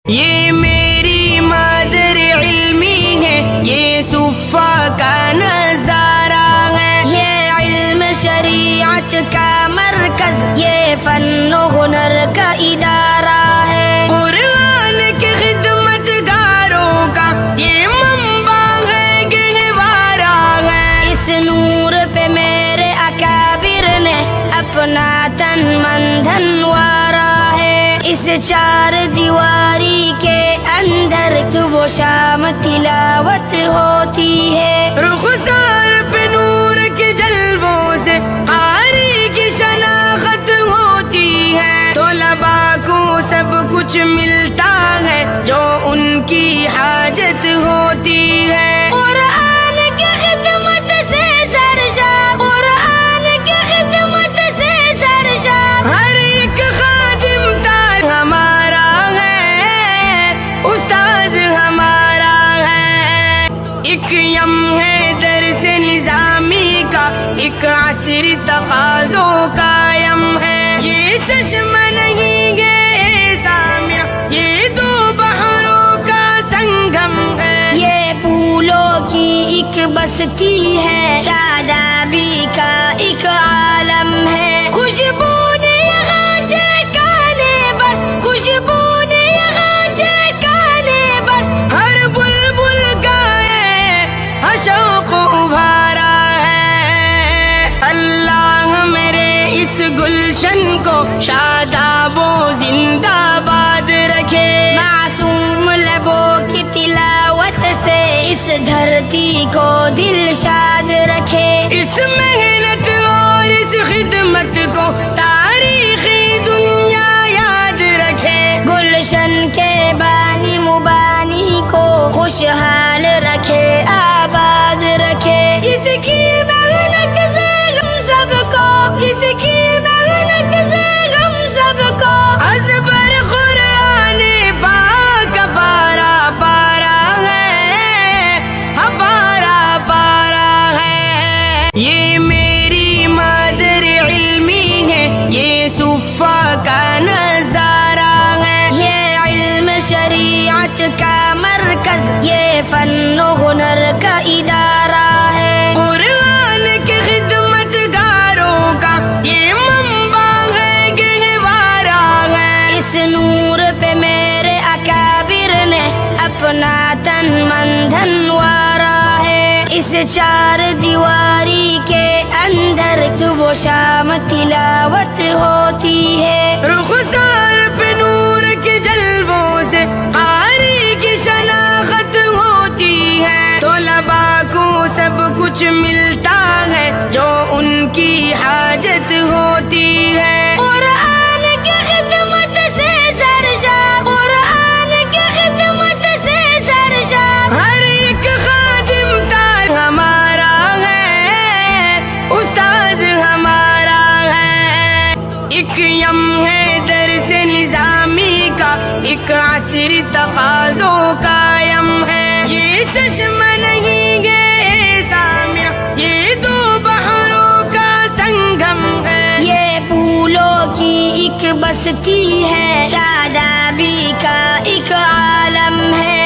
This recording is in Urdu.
یہ میری مادر علمی ہے، یہ صفا کا نظارہ ہے، یہ علم شریعت کا مرکز، یہ فن و ہنر کا ادارہ ہے، قرآن کے خدمت گاروں کا یہ منبع ہے، گہوارہ ہے، اس نور پہ میرے اکابر نے اپنا تن من دھن وارا ہے، اس چار دیواری کے اندر صبح و شام تلاوت ہوتی ہے، رخسار پہ نور کے جلووں سے قاری کی شناخت ہوتی ہے، طلباء کو سب کچھ ملتا ہے جو ان کی حاجت ہوتی ہے، قرآن کی خدمت سے سرشار، قرآن کی خدمت سے سرشار، ہر ایک خادم تاج ہمارا ہے، استاذ ہمارا ہے، ایک یم ہے درس نظامی کا، ایک عصر تقاضوں کا یم ہے، یہ چشمہ نہیں ہے سامع، یہ دو بحروں کا سنگم ہے، یہ پھولوں کی ایک بستی ہے، شادابی کا ایک عالم ہے، خوشبو نے یہاں جھکانے بر، خوشبو نے یہاں جھکانے بر، ہر بلبل گائے ہر شوق ابھارا ہے، اللہ میرے اس گلشن کو شاداب و زندہ باد رکھے، معصوم لبوں کی تلاوت سے اس دھرتی کو دل شاد رکھے، اس محنت اور اس خدمت کو تاریخی دنیا یاد رکھے، گلشن کے بانی مبانی کو خوشحال رکھے، آباد رکھے، جس کی محنت سے ہم سب کو، جس کی محنت سے ہم سب کو ازبر قرآن پاک پارا پارا ہے، پارا پارا ہے، یہ میری مادر علمی ہے، یہ صفا کا نظارہ ہے، یہ علم شریعت کا مرکز، یہ فن و ہنر کا ادارہ ہے، قرآن کے خدمت گاروں کا یہ منبع ہے، گہوارہ ہے، اس نور پہ میرے اکابر نے اپنا تن من دھن وارا ہے، اس چار دیواری کے اندر صبح و شام تلاوت ہوتی ہے، رخسار پہ نور کے جلووں سے قاری کی شناخت ہوتی ہے، طلباء کو سب کچھ ملتا ہے جو ان کی حاجت ہوتی ہے، قرآن کی خدمت سے سرشار، قرآن کی خدمت سے سرشار، ہر ایک خادم تاج ہمارا ہے، استاذ ہمارا ہے، ایک یم ہے درس نظامی کا، ایک عصر تقاضوں کا یم ہے، یہ چشمہ نہیں ہے سامع، یہ دو بحروں کا سنگم ہے، یہ پھولوں کی ایک بستی ہے، شادابی کا ایک عالم ہے،